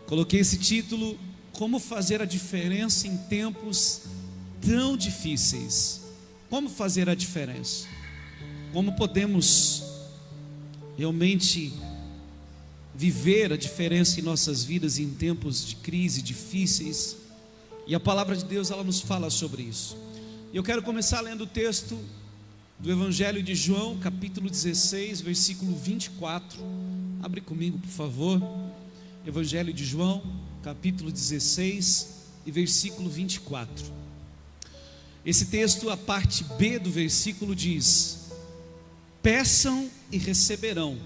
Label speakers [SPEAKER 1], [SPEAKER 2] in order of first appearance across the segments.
[SPEAKER 1] Coloquei esse título: Como fazer a diferença em tempos tão difíceis. Como fazer a diferença? Como podemos realmente viver a diferença em nossas vidas em tempos de crise difíceis? E a palavra de Deus, ela nos fala sobre isso. Eu quero começar lendo o texto do Evangelho de João, capítulo 16, versículo 24. Abre comigo, por favor. Evangelho de João, capítulo 16 e versículo 24. Esse texto, a parte B do versículo diz: peçam e receberão,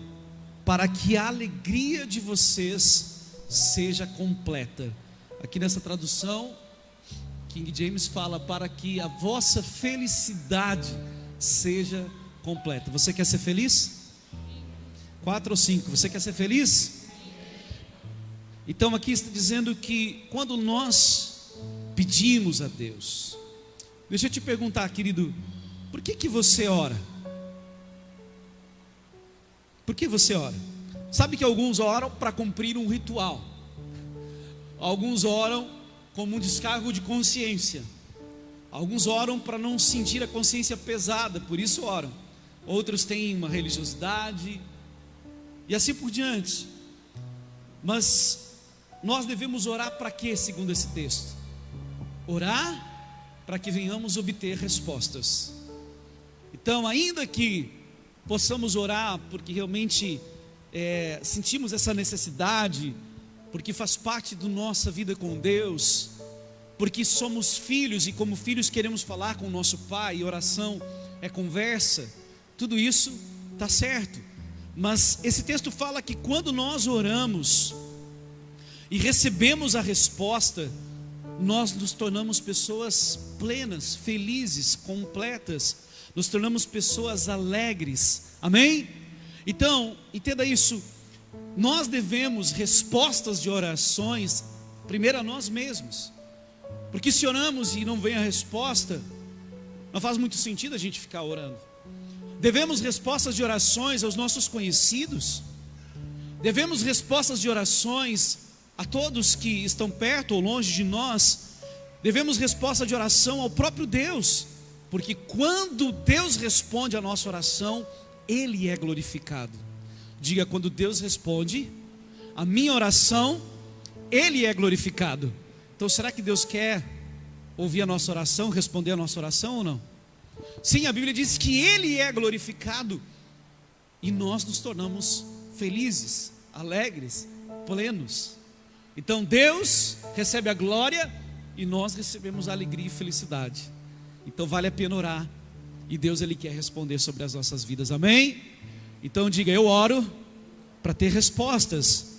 [SPEAKER 1] para que a alegria de vocês seja completa. Aqui nessa tradução, King James fala: para que a vossa felicidade seja completa. Você quer ser feliz? 4 ou 5, você quer ser feliz? Então aqui está dizendo que quando nós pedimos a Deus, deixa eu te perguntar, querido, por que você ora? Por que você ora? Sabe que alguns oram para cumprir um ritual, alguns oram como um descargo de consciência, alguns oram para não sentir a consciência pesada, por isso oram. Outros têm uma religiosidade e assim por diante. Mas nós devemos orar para quê, segundo esse texto? Orar para que venhamos obter respostas. Então, ainda que possamos orar porque realmente sentimos essa necessidade, porque faz parte da nossa vida com Deus, porque somos filhos e como filhos queremos falar com o nosso Pai, e oração é conversa, tudo isso está certo. Mas esse texto fala que quando nós oramos e recebemos a resposta, nós nos tornamos pessoas plenas, felizes, completas, nos tornamos pessoas alegres, amém? Então, entenda isso, nós devemos respostas de orações, primeiro a nós mesmos, porque se oramos e não vem a resposta, não faz muito sentido a gente ficar orando. Devemos respostas de orações aos nossos conhecidos, devemos respostas de orações a todos que estão perto ou longe de nós, devemos resposta de oração ao próprio Deus, porque quando Deus responde a nossa oração, Ele é glorificado. Diga: quando Deus responde a minha oração, Ele é glorificado. Então será que Deus quer ouvir a nossa oração, responder a nossa oração ou não? Sim, a Bíblia diz que Ele é glorificado e nós nos tornamos felizes, alegres, plenos. Então Deus recebe a glória e nós recebemos a alegria e felicidade. Então vale a pena orar, e Deus, Ele quer responder sobre as nossas vidas, amém? Então diga: eu oro para ter respostas.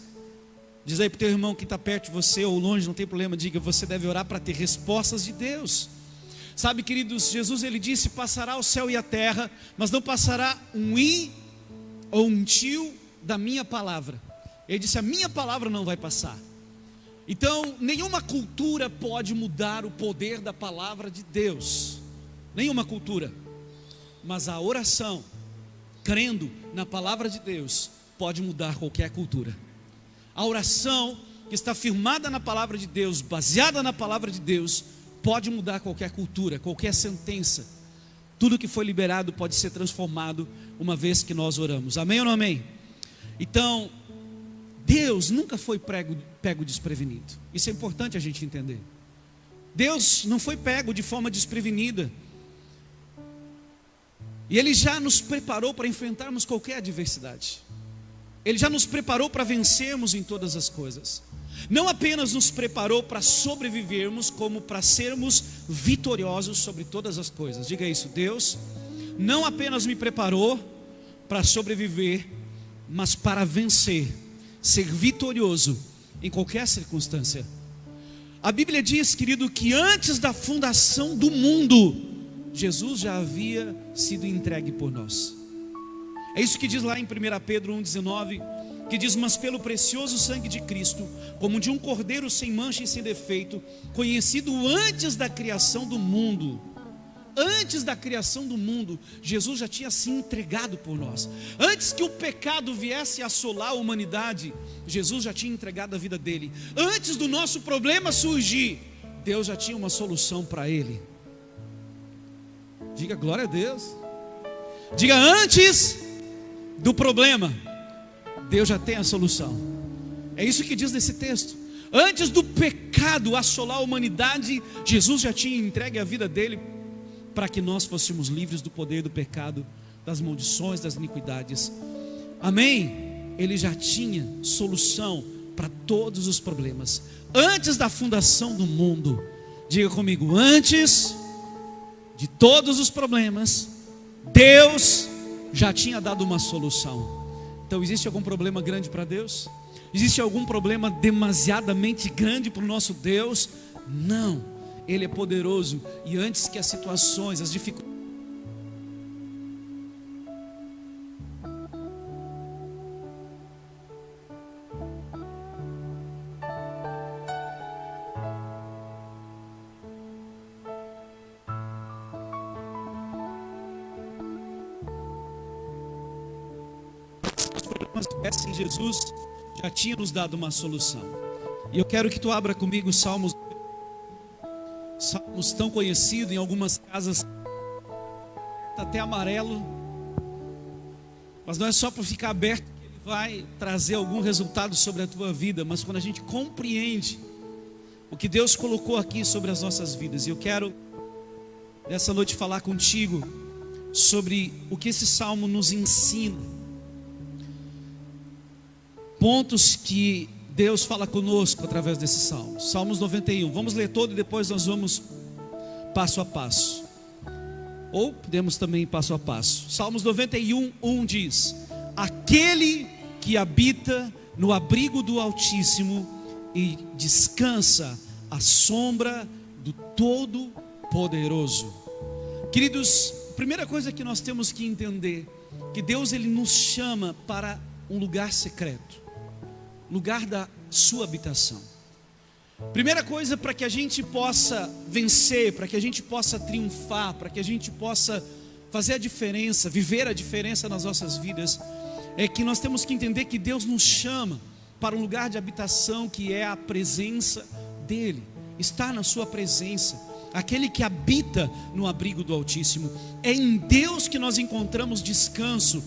[SPEAKER 1] Diz aí para o teu irmão que está perto de você ou longe, não tem problema, diga: você deve orar para ter respostas de Deus. Sabe, queridos, Jesus, Ele disse: passará o céu e a terra, mas não passará um i ou um tio da minha palavra. Ele disse: a minha palavra não vai passar. Então, nenhuma cultura pode mudar o poder da palavra de Deus, nenhuma cultura. Mas a oração, crendo na palavra de Deus, pode mudar qualquer cultura. A oração que está firmada na palavra de Deus, baseada na palavra de Deus, pode mudar qualquer cultura, qualquer sentença. Tudo que foi liberado pode ser transformado uma vez que nós oramos, amém ou não amém? Então, Deus nunca foi pego desprevenido. Isso é importante a gente entender. Deus não foi pego de forma desprevenida. E Ele já nos preparou para enfrentarmos qualquer adversidade. Ele já nos preparou para vencermos em todas as coisas. Não apenas nos preparou para sobrevivermos, como para sermos vitoriosos sobre todas as coisas. Diga isso: Deus não apenas me preparou para sobreviver, mas para vencer, ser vitorioso em qualquer circunstância. A Bíblia diz, querido, que antes da fundação do mundo, Jesus já havia sido entregue por nós. É isso que diz lá em 1 Pedro 1,19, que diz: mas pelo precioso sangue de Cristo, como de um cordeiro sem mancha e sem defeito, conhecido antes da criação do mundo, antes da criação do mundo, Jesus já tinha se entregado por nós. Antes que o pecado viesse assolar a humanidade, Jesus já tinha entregado a vida dele. Antes do nosso problema surgir, Deus já tinha uma solução para ele. Diga glória a Deus. Diga, antes do problema, Deus já tem a solução. É isso que diz nesse texto. Antes do pecado assolar a humanidade, Jesus já tinha entregue a vida dele para que nós fôssemos livres do poder do pecado, das maldições, das iniquidades. Amém? Ele já tinha solução para todos os problemas. Antes da fundação do mundo, diga comigo, antes de todos os problemas, Deus já tinha dado uma solução. Então, existe algum problema grande para Deus? Existe algum problema demasiadamente grande para o nosso Deus? Não, Ele é poderoso. E antes que as situações, as dificuldades, em Jesus já tinha nos dado uma solução. E eu quero que tu abra comigo Salmos tão conhecidos, em algumas casas está até amarelo, mas não é só para ficar aberto que ele vai trazer algum resultado sobre a tua vida, mas quando a gente compreende o que Deus colocou aqui sobre as nossas vidas. E eu quero nessa noite falar contigo sobre o que esse salmo nos ensina, pontos que Deus fala conosco através desse salmo. Salmos 91, vamos ler todo e depois nós vamos passo a passo, ou podemos também ir passo a passo. Salmos 91, 1 diz: aquele que habita no abrigo do Altíssimo e descansa à sombra do Todo-Poderoso. Queridos, primeira coisa que nós temos que entender, que Deus ele nos chama para um lugar secreto, lugar da sua habitação. Primeira coisa, para que a gente possa vencer, para que a gente possa triunfar, para que a gente possa fazer a diferença, viver a diferença nas nossas vidas, é que nós temos que entender que Deus nos chama para um lugar de habitação que é a presença dEle, estar na sua presença. Aquele que habita no abrigo do Altíssimo, é em Deus que nós encontramos descanso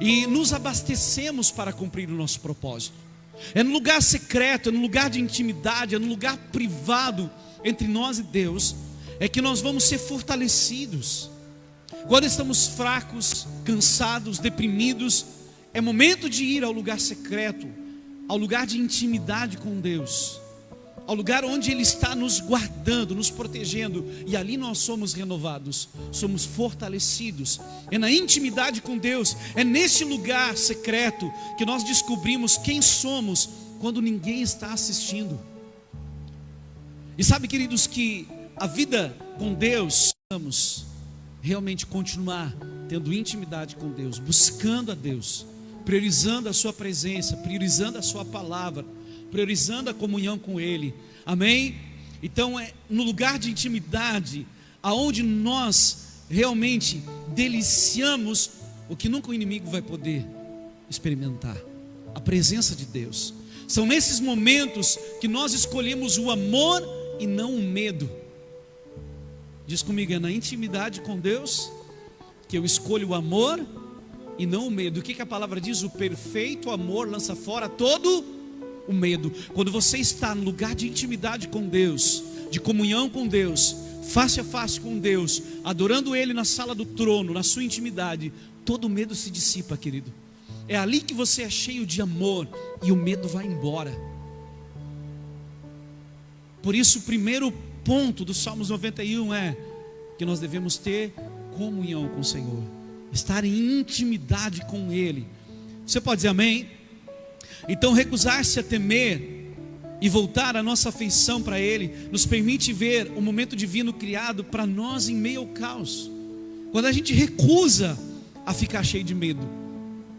[SPEAKER 1] e nos abastecemos para cumprir o nosso propósito. É no lugar secreto, é no lugar de intimidade, é no lugar privado entre nós e Deus, é que nós vamos ser fortalecidos. Quando estamos fracos, cansados, deprimidos, é momento de ir ao lugar secreto, ao lugar de intimidade com Deus, ao lugar onde Ele está nos guardando, nos protegendo, e ali nós somos renovados, somos fortalecidos. É na intimidade com Deus, é nesse lugar secreto que nós descobrimos quem somos quando ninguém está assistindo. E sabe, queridos, que a vida com Deus, vamos realmente continuar tendo intimidade com Deus, buscando a Deus, priorizando a sua presença, priorizando a sua palavra, priorizando a comunhão com Ele, amém? Então é no lugar de intimidade, aonde nós realmente deliciamos o que nunca o inimigo vai poder experimentar, a presença de Deus. São nesses momentos que nós escolhemos o amor e não o medo. Diz comigo, é na intimidade com Deus que eu escolho o amor e não o medo. O que a palavra diz? O perfeito amor lança fora todo o medo. Quando você está no lugar de intimidade com Deus, de comunhão com Deus, face a face com Deus, adorando Ele na sala do trono, na sua intimidade, todo medo se dissipa, querido. É ali que você é cheio de amor e o medo vai embora. Por isso o primeiro ponto do Salmos 91 é que nós devemos ter comunhão com o Senhor, estar em intimidade com Ele. Você pode dizer amém? Então recusar-se a temer e voltar a nossa afeição para Ele nos permite ver o momento divino criado para nós em meio ao caos. Quando a gente recusa a ficar cheio de medo,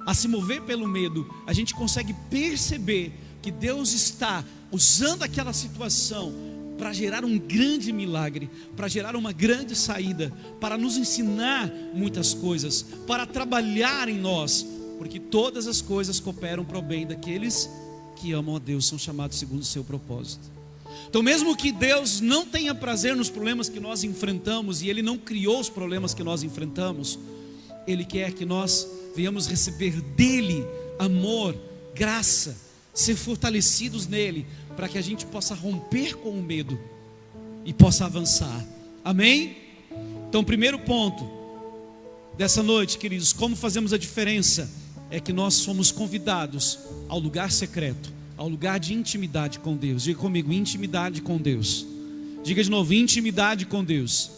[SPEAKER 1] a se mover pelo medo, a gente consegue perceber que Deus está usando aquela situação para gerar um grande milagre, para gerar uma grande saída, para nos ensinar muitas coisas, para trabalhar em nós, porque todas as coisas cooperam para o bem daqueles que amam a Deus, são chamados segundo o seu propósito. Então, mesmo que Deus não tenha prazer nos problemas que nós enfrentamos, e Ele não criou os problemas que nós enfrentamos, Ele quer que nós venhamos receber dEle amor, graça, ser fortalecidos nele, para que a gente possa romper com o medo e possa avançar. Amém? Então, o primeiro ponto dessa noite, queridos, como fazemos a diferença, é que nós somos convidados ao lugar secreto, ao lugar de intimidade com Deus. Diga comigo, intimidade com Deus. Diga de novo, intimidade com Deus.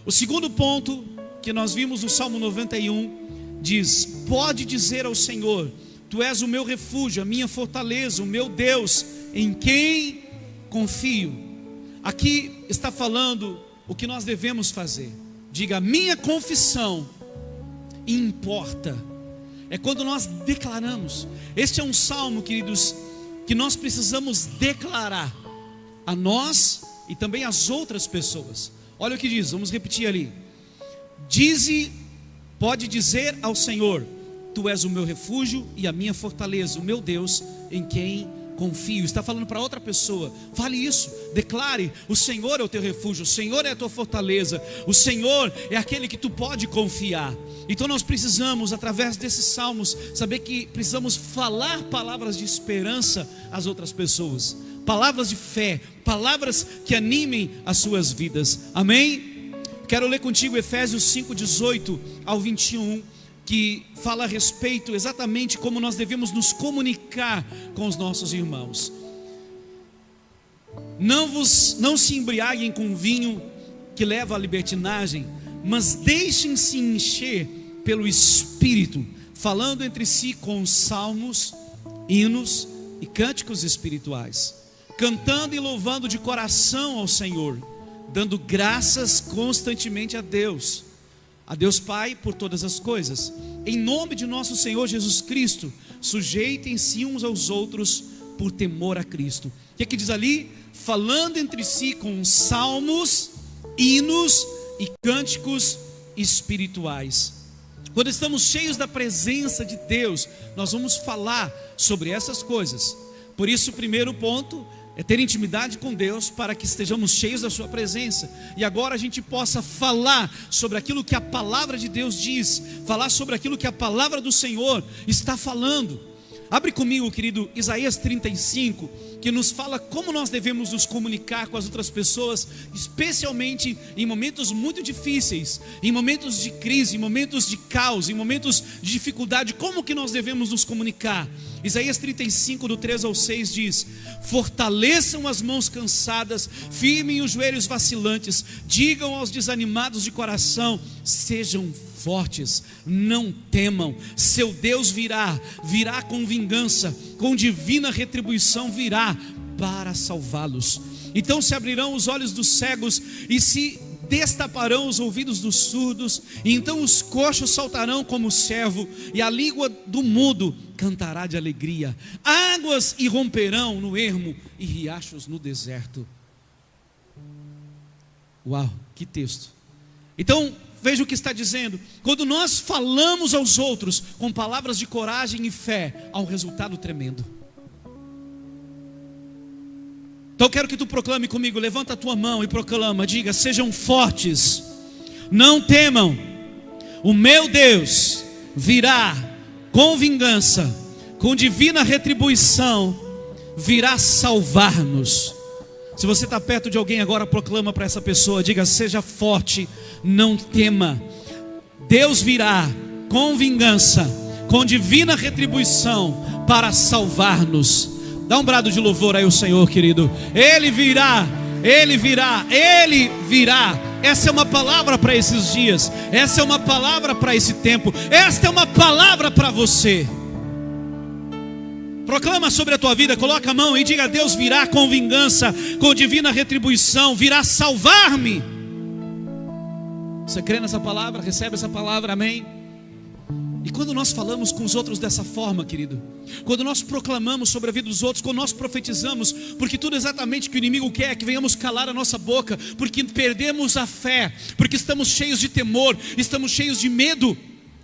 [SPEAKER 1] O segundo ponto que nós vimos no Salmo 91 diz: pode dizer ao Senhor: Tu és o meu refúgio, a minha fortaleza, o meu Deus, em quem confio. Aqui está falando o que nós devemos fazer. Diga: a minha confissão importa. É quando nós declaramos. Este é um salmo, queridos, que nós precisamos declarar a nós e também às outras pessoas. Olha o que diz, vamos repetir ali. Pode dizer ao Senhor: Tu és o meu refúgio e a minha fortaleza, o meu Deus, em quem confio. Está falando para outra pessoa. Fale isso, declare: o Senhor é o teu refúgio, o Senhor é a tua fortaleza, o Senhor é aquele que tu pode confiar. Então nós precisamos, através desses salmos, saber que precisamos falar palavras de esperança às outras pessoas, palavras de fé, palavras que animem as suas vidas. Amém? Quero ler contigo Efésios 5:18 ao 21, que fala a respeito exatamente como nós devemos nos comunicar com os nossos irmãos. Não se embriaguem com vinho que leva à libertinagem, mas deixem-se encher pelo Espírito, falando entre si com salmos, hinos e cânticos espirituais, cantando e louvando de coração ao Senhor, dando graças constantemente a Deus Pai, por todas as coisas. Em nome de nosso Senhor Jesus Cristo, sujeitem-se uns aos outros por temor a Cristo. O que é que diz ali? Falando entre si com salmos, hinos e cânticos espirituais. Quando estamos cheios da presença de Deus, nós vamos falar sobre essas coisas. Por isso, o primeiro ponto é ter intimidade com Deus, para que estejamos cheios da sua presença, e agora a gente possa falar sobre aquilo que a palavra de Deus diz, falar sobre aquilo que a palavra do Senhor está falando. Abre comigo, querido, Isaías 35, que nos fala como nós devemos nos comunicar com as outras pessoas, especialmente em momentos muito difíceis, em momentos de crise, em momentos de caos, em momentos de dificuldade. Como que nós devemos nos comunicar? Isaías 35, do 3 ao 6 diz: fortaleçam as mãos cansadas, firmem os joelhos vacilantes, digam aos desanimados de coração: sejam fortes, não temam, seu Deus virá com vingança, com divina retribuição virá para salvá-los. Então se abrirão os olhos dos cegos e se destaparão os ouvidos dos surdos, e então os coxos saltarão como o servo, e a língua do mudo cantará de alegria. Águas irromperão no ermo e riachos no deserto. Uau, que texto! Então veja o que está dizendo. Quando nós falamos aos outros com palavras de coragem e fé, há um resultado tremendo. Então eu quero que tu proclame comigo. Levanta a tua mão e proclama. Diga: sejam fortes, não temam, o meu Deus virá com vingança, com divina retribuição, virá salvar-nos. Se você está perto de alguém agora, proclama para essa pessoa. Diga: seja forte, não tema, Deus virá com vingança, com divina retribuição para salvar-nos. Dá um brado de louvor aí ao Senhor, querido. Ele virá, Ele virá, Ele virá. Essa é uma palavra para esses dias, essa é uma palavra para esse tempo, esta é uma palavra para você. Proclama sobre a tua vida, coloca a mão e diga: Deus virá com vingança, com divina retribuição, virá salvar-me. Você crê nessa palavra? Recebe essa palavra, amém? E quando nós falamos com os outros dessa forma, querido, quando nós proclamamos sobre a vida dos outros, quando nós profetizamos, porque tudo exatamente que o inimigo quer é que venhamos calar a nossa boca, porque perdemos a fé, porque estamos cheios de temor, estamos cheios de medo,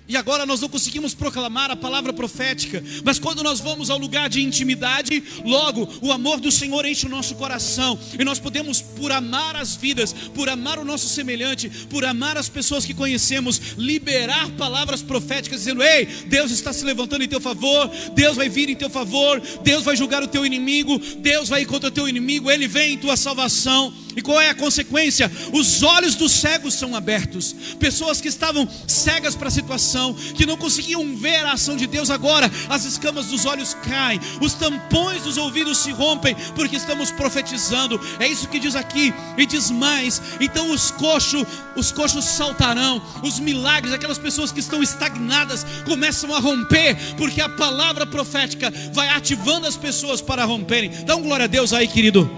[SPEAKER 1] e agora nós não conseguimos proclamar a palavra profética. Mas quando nós vamos ao lugar de intimidade, logo o amor do Senhor enche o nosso coração, e nós podemos, por amar as vidas, por amar o nosso semelhante, por amar as pessoas que conhecemos, liberar palavras proféticas, dizendo: ei, Deus está se levantando em teu favor, Deus vai vir em teu favor, Deus vai julgar o teu inimigo, Deus vai ir contra o teu inimigo, Ele vem em tua salvação. E qual é a consequência? Os olhos dos cegos são abertos. Pessoas que estavam cegas para a situação, que não conseguiam ver a ação de Deus, agora as escamas dos olhos caem, os tampões dos ouvidos se rompem, porque estamos profetizando. É isso que diz aqui, e diz mais: então os coxos saltarão, os milagres, aquelas pessoas que estão estagnadas começam a romper, porque a palavra profética vai ativando as pessoas para romperem. Dá um glória a Deus aí, querido.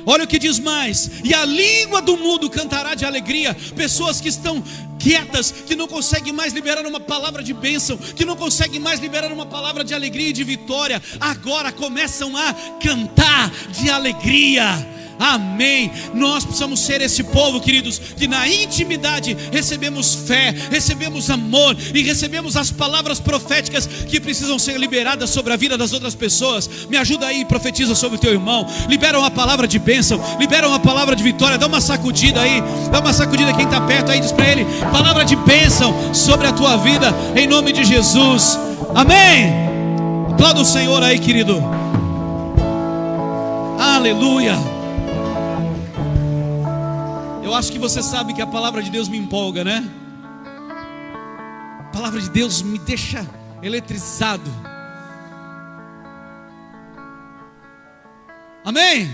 [SPEAKER 1] Olha o que diz mais: e a língua do mudo cantará de alegria. Pessoas que estão quietas, que não conseguem mais liberar uma palavra de bênção, que não conseguem mais liberar uma palavra de alegria e de vitória, agora começam a cantar de alegria. Amém. Nós precisamos ser esse povo, queridos, que na intimidade recebemos fé, recebemos amor e recebemos as palavras proféticas que precisam ser liberadas sobre a vida das outras pessoas. Me ajuda aí, profetiza sobre o teu irmão, libera uma palavra de bênção, libera uma palavra de vitória. Dá uma sacudida aí, dá uma sacudida quem está perto aí, diz para ele: palavra de bênção sobre a tua vida, em nome de Jesus. Amém. Aplauda o Senhor aí, querido. Aleluia. Eu acho que você sabe que a palavra de Deus me empolga, né? A palavra de Deus me deixa eletrizado. Amém?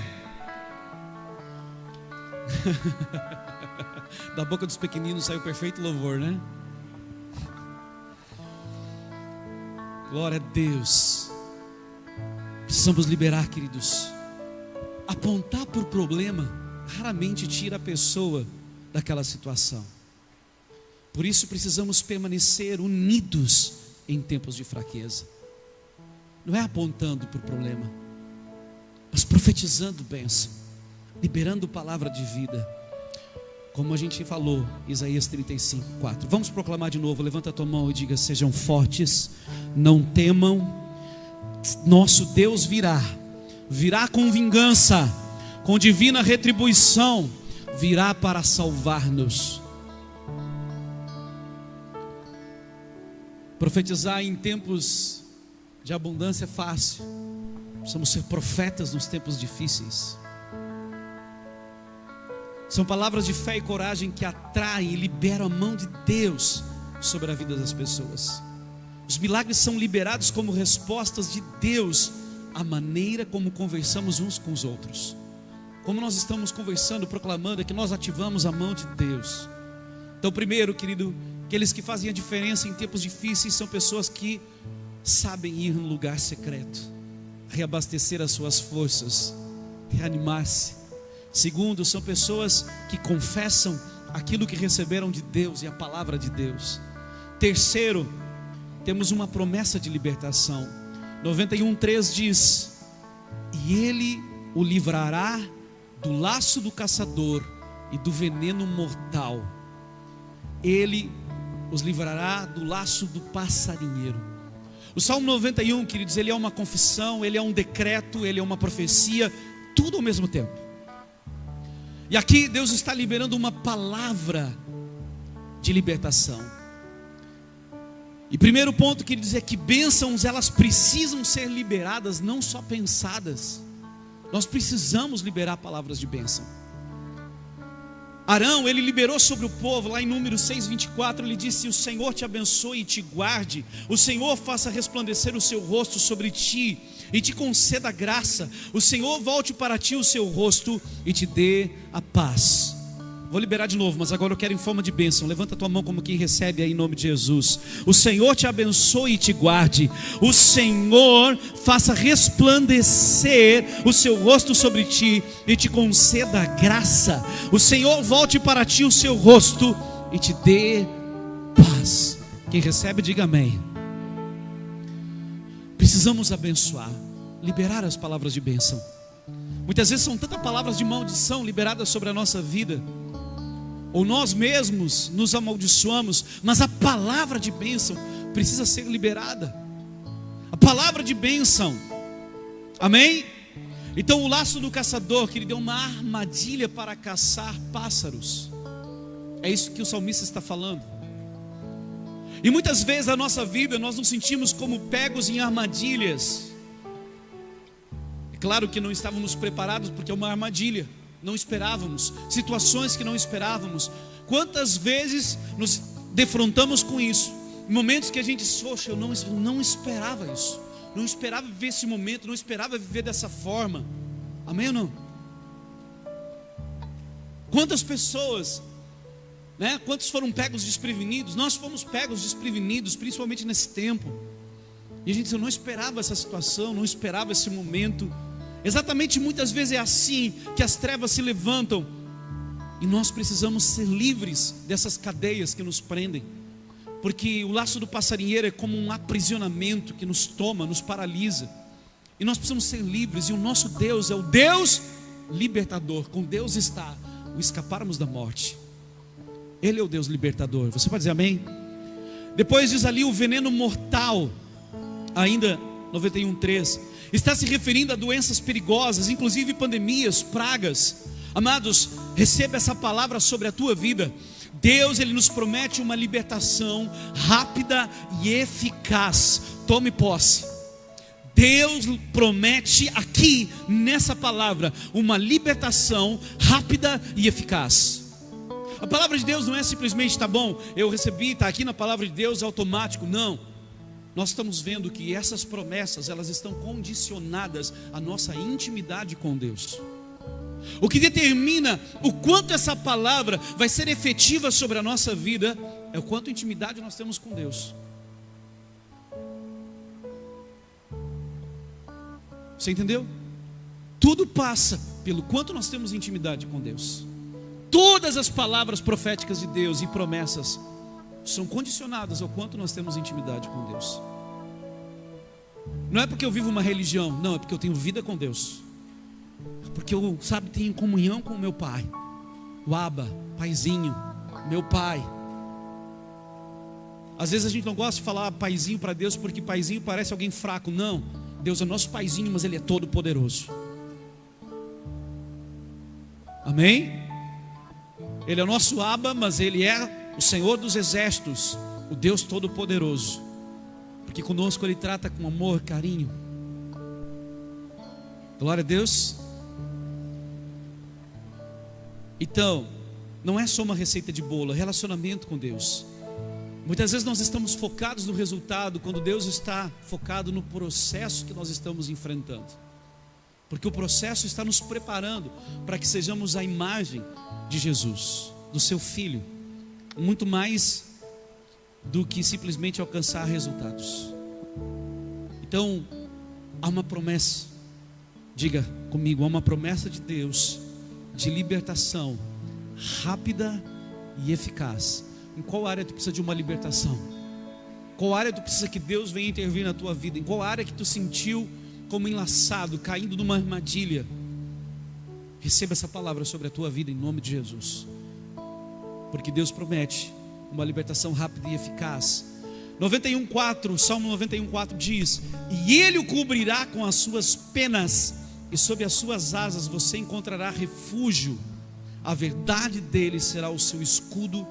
[SPEAKER 1] Da boca dos pequeninos saiu perfeito louvor, né? Glória a Deus. Precisamos liberar, queridos. Apontar para o problema raramente tira a pessoa daquela situação. Por isso precisamos permanecer unidos em tempos de fraqueza. Não é apontando para o problema, mas profetizando bênção, liberando palavra de vida. Como a gente falou, Isaías 35:4. Vamos proclamar de novo. Levanta a tua mão e diga: sejam fortes, não temam. Nosso Deus virá com vingança, com divina retribuição, virá para salvar-nos. Profetizar em tempos de abundância é fácil. Precisamos ser profetas nos tempos difíceis. São palavras de fé e coragem que atraem e liberam a mão de Deus sobre a vida das pessoas. Os milagres são liberados como respostas de Deus à maneira como conversamos uns com os outros. Como nós estamos conversando, proclamando, é que nós ativamos a mão de Deus. Então, primeiro, querido, aqueles que fazem a diferença em tempos difíceis são pessoas que sabem ir no lugar secreto, reabastecer as suas forças, reanimar-se. Segundo, são pessoas que confessam aquilo que receberam de Deus e a palavra de Deus. Terceiro, temos uma promessa de libertação. 91:3 diz: e Ele o livrará do laço do caçador e do veneno mortal. Ele os livrará do laço do passarinheiro. O Salmo 91, queridos, ele é uma confissão, ele é um decreto, ele é uma profecia, tudo ao mesmo tempo. E aqui Deus está liberando uma palavra de libertação. E primeiro ponto que ele diz é que bênçãos, elas precisam ser liberadas, não só pensadas. Nós precisamos liberar palavras de bênção. Arão, ele liberou sobre o povo, lá em Números 6:24, ele disse: o Senhor te abençoe e te guarde, o Senhor faça resplandecer o seu rosto sobre ti e te conceda graça, o Senhor volte para ti o seu rosto e te dê a paz. Vou liberar de novo, mas agora eu quero em forma de bênção. Levanta a tua mão como quem recebe aí em nome de Jesus. O Senhor te abençoe e te guarde. O Senhor faça resplandecer o seu rosto sobre ti e te conceda graça. O Senhor volte para ti o seu rosto e te dê paz. Quem recebe, diga amém. Precisamos abençoar, liberar as palavras de bênção. Muitas vezes são tantas palavras de maldição liberadas sobre a nossa vida, ou nós mesmos nos amaldiçoamos, mas a palavra de bênção precisa ser liberada. A palavra de bênção, amém? Então o laço do caçador, que ele deu uma armadilha para caçar pássaros, é isso que o salmista está falando. E muitas vezes na nossa vida nós nos sentimos como pegos em armadilhas. É claro que não estávamos preparados, porque é uma armadilha, não esperávamos, situações que não esperávamos. Quantas vezes nos defrontamos com isso, em momentos que a gente disse: poxa, eu não esperava isso, não esperava viver esse momento, não esperava viver dessa forma. Amém ou não? Quantas pessoas, quantos foram pegos desprevenidos? Nós fomos pegos desprevenidos, principalmente nesse tempo. E a gente disse: eu não esperava essa situação, não esperava esse momento. Exatamente, muitas vezes é assim que as trevas se levantam, e nós precisamos ser livres dessas cadeias que nos prendem, porque o laço do passarinheiro é como um aprisionamento que nos toma, nos paralisa, e nós precisamos ser livres. E o nosso Deus é o Deus libertador. Com Deus está o escaparmos da morte. Ele é o Deus libertador. Você pode dizer amém? Depois diz ali o veneno mortal, ainda 91:3, está se referindo a doenças perigosas, inclusive pandemias, pragas. Amados, receba essa palavra sobre a tua vida. Deus, Ele nos promete uma libertação rápida e eficaz. Tome posse. Deus promete aqui nessa palavra uma libertação rápida e eficaz. A palavra de Deus não é simplesmente: tá bom, eu recebi, está aqui na palavra de Deus, automático. Não, nós estamos vendo que essas promessas, elas estão condicionadas à nossa intimidade com Deus. O que determina o quanto essa palavra vai ser efetiva sobre a nossa vida é o quanto intimidade nós temos com Deus. Você entendeu? Tudo passa pelo quanto nós temos intimidade com Deus. Todas as palavras proféticas de Deus e promessas são condicionadas ao quanto nós temos intimidade com Deus. Não é porque eu vivo uma religião, não, é porque eu tenho vida com Deus. Porque eu, tenho comunhão com o meu Pai, o Abba, Paizinho, meu Pai. Às vezes a gente não gosta de falar Paizinho para Deus, porque Paizinho parece alguém fraco. Não, Deus é nosso Paizinho, mas Ele é todo poderoso. Amém? Ele é o nosso Abba, mas Ele é o Senhor dos exércitos, o Deus todo poderoso. Porque conosco Ele trata com amor, carinho. Glória a Deus. Então, não é só uma receita de bolo, é relacionamento com Deus. Muitas vezes nós estamos focados no resultado, quando Deus está focado no processo que nós estamos enfrentando. Porque o processo está nos preparando para que sejamos a imagem de Jesus, do seu Filho, muito mais do que simplesmente alcançar resultados. Então, há uma promessa, diga comigo, há uma promessa de Deus de libertação rápida e eficaz. Em qual área tu precisa de uma libertação? Qual área tu precisa que Deus venha intervir na tua vida? Em qual área que tu sentiu como enlaçado, caindo numa armadilha? Receba essa palavra sobre a tua vida em nome de Jesus, porque Deus promete uma libertação rápida e eficaz. 91:4, Salmo 91:4 diz: e Ele o cobrirá com as suas penas, e sob as suas asas você encontrará refúgio. A verdade dele será o seu escudo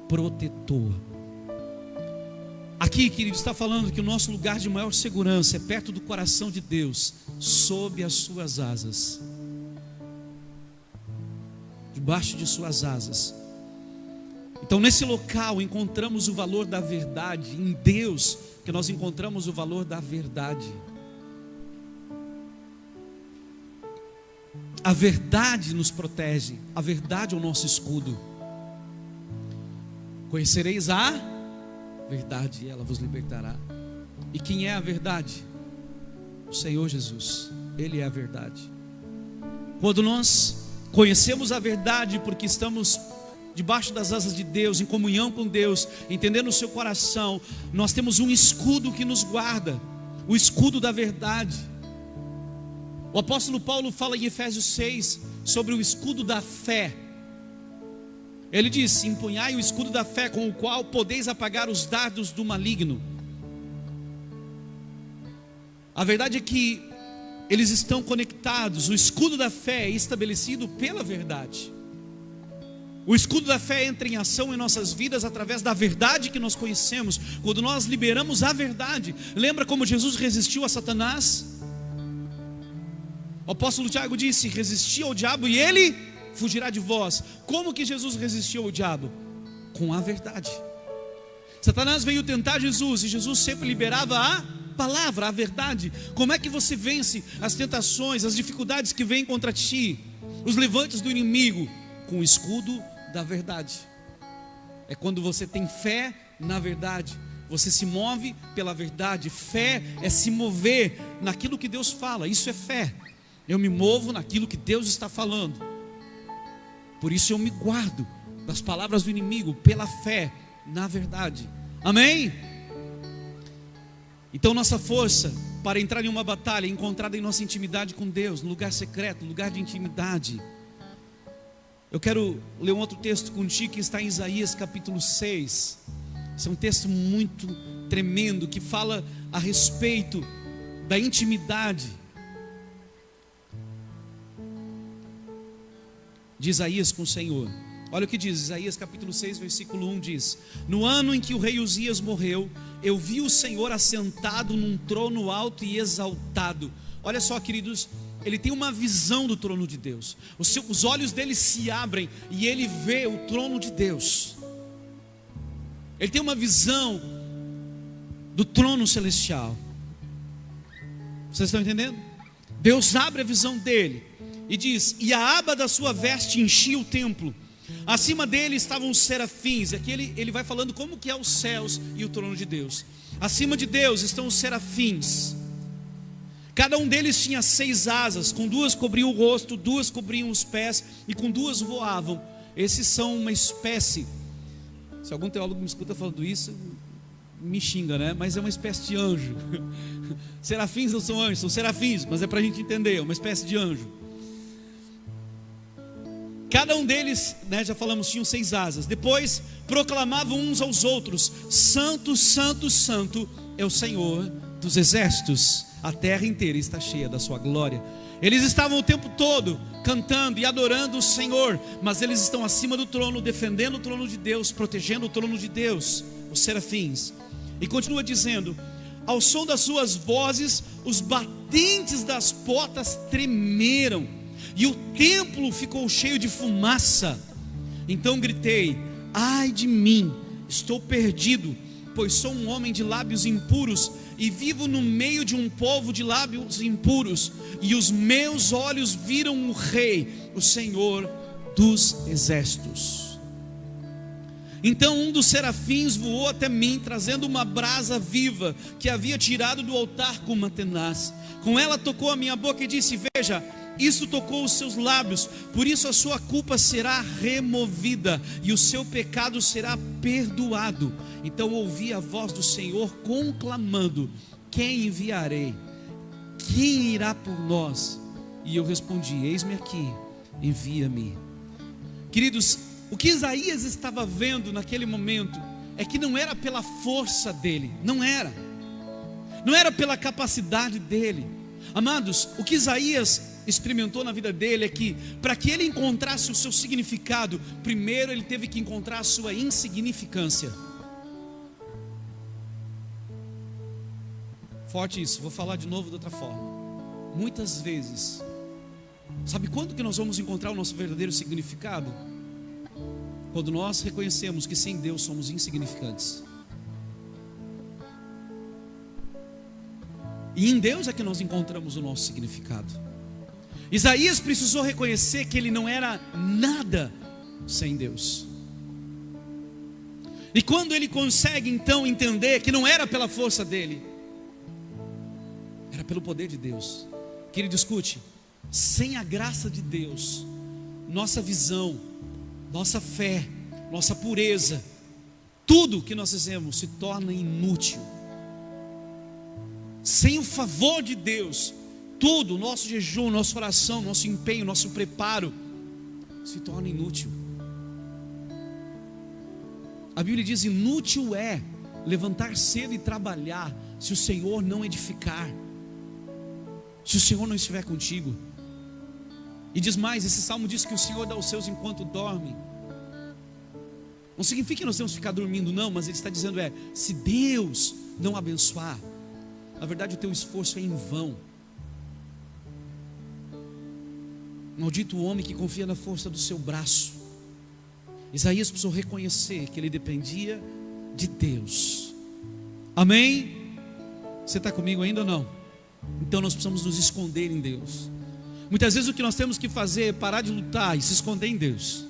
[SPEAKER 1] protetor. Aqui, querido, está falando que o nosso lugar de maior segurança é perto do coração de Deus, sob as suas asas, debaixo de suas asas. Então nesse local encontramos o valor da verdade. Em Deus que nós encontramos o valor da verdade. A verdade nos protege, a verdade é o nosso escudo. Conhecereis a verdade e ela vos libertará. E quem é a verdade? O Senhor Jesus, Ele é a verdade. Quando nós conhecemos a verdade, porque estamos debaixo das asas de Deus, em comunhão com Deus, entendendo o seu coração, nós temos um escudo que nos guarda, o escudo da verdade. O apóstolo Paulo fala em Efésios 6 sobre o escudo da fé. Ele diz: empunhai o escudo da fé, com o qual podeis apagar os dardos do maligno. A verdade é que eles estão conectados. O escudo da fé é estabelecido pela verdade. O escudo da fé entra em ação em nossas vidas através da verdade que nós conhecemos. Quando nós liberamos a verdade, lembra como Jesus resistiu a Satanás? O apóstolo Tiago disse: resisti ao diabo e ele fugirá de vós. Como que Jesus resistiu ao diabo? Com a verdade. Satanás veio tentar Jesus e Jesus sempre liberava a palavra, a verdade. Como é que você vence as tentações, as dificuldades que vêm contra ti, os levantes do inimigo? Com o escudo da verdade. É quando você tem fé na verdade, você se move pela verdade. Fé é se mover naquilo que Deus fala, isso é fé. Eu me movo naquilo que Deus está falando. Por isso eu me guardo das palavras do inimigo, pela fé na verdade. Amém? Então nossa força para entrar em uma batalha é encontrada em nossa intimidade com Deus, no lugar secreto, no lugar de intimidade. Eu quero ler um outro texto contigo que está em Isaías capítulo 6. Esse é um texto muito tremendo, que fala a respeito da intimidade de Isaías com o Senhor. Olha o que diz, Isaías capítulo 6, versículo 1 diz: no ano em que o rei Uzias morreu, eu vi o Senhor assentado num trono alto e exaltado. Olha só, queridos, ele tem uma visão do trono de Deus. Os olhos dele se abrem e ele vê o trono de Deus. Ele tem uma visão do trono celestial. Vocês estão entendendo? Deus abre a visão dele e diz: e a aba da sua veste enchia o templo. Acima dele estavam os serafins. Aqui ele vai falando como que é os céus e o trono de Deus. Acima de Deus estão os serafins. Cada um deles tinha 6 asas, com 2 cobriam o rosto, 2 cobriam os pés, e com 2 voavam. Esses são uma espécie, se algum teólogo me escuta falando isso, me xinga, né? Mas é uma espécie de anjo. Serafins não são anjos, são serafins, mas é para a gente entender, é uma espécie de anjo. Cada um deles, né, já falamos, tinham 6 asas. Depois proclamavam uns aos outros: santo, santo, santo é o Senhor dos exércitos, a terra inteira está cheia da sua glória. Eles estavam o tempo todo cantando e adorando o Senhor, mas eles estão acima do trono, defendendo o trono de Deus, protegendo o trono de Deus, os serafins. E continua dizendo: ao som das suas vozes, os batentes das portas tremeram, e o templo ficou cheio de fumaça. Então gritei: ai de mim, estou perdido, pois sou um homem de lábios impuros, e vivo no meio de um povo de lábios impuros, e os meus olhos viram o Rei, o Senhor dos exércitos. Então um dos serafins voou até mim, trazendo uma brasa viva, que havia tirado do altar com uma tenaz. Com ela tocou a minha boca e disse: veja, isso tocou os seus lábios, por isso a sua culpa será removida, e o seu pecado será perdoado. Então ouvi a voz do Senhor conclamando: quem enviarei? Quem irá por nós? E eu respondi: eis-me aqui, envia-me. Queridos, o que Isaías estava vendo naquele momento é que não era pela força dele, não era pela capacidade dele. Amados, o que Isaías experimentou na vida dele é que, para que ele encontrasse o seu significado, primeiro ele teve que encontrar a sua insignificância. Forte isso, vou falar de novo de outra forma. Muitas vezes, sabe quando que nós vamos encontrar o nosso verdadeiro significado? Quando nós reconhecemos que sem Deus somos insignificantes. E em Deus é que nós encontramos o nosso significado. Isaías precisou reconhecer que ele não era nada sem Deus. E quando ele consegue então entender que não era pela força dele, era pelo poder de Deus. Querido, escute: sem a graça de Deus, nossa visão, nossa fé, nossa pureza, tudo que nós fizemos se torna inútil. Sem o favor de Deus, tudo, nosso jejum, nossa oração, nosso empenho, nosso preparo, se torna inútil. A Bíblia diz: inútil é levantar cedo e trabalhar, se o Senhor não edificar, se o Senhor não estiver contigo. E diz mais, esse salmo diz que o Senhor dá os seus enquanto dorme. Não significa que nós temos que ficar dormindo, não, mas ele está dizendo se Deus não abençoar, na verdade o teu esforço é em vão. Maldito o homem que confia na força do seu braço. Isaías precisou reconhecer que ele dependia de Deus. Amém? Você está comigo ainda ou não? Então nós precisamos nos esconder em Deus. Muitas vezes o que nós temos que fazer é parar de lutar e se esconder em Deus.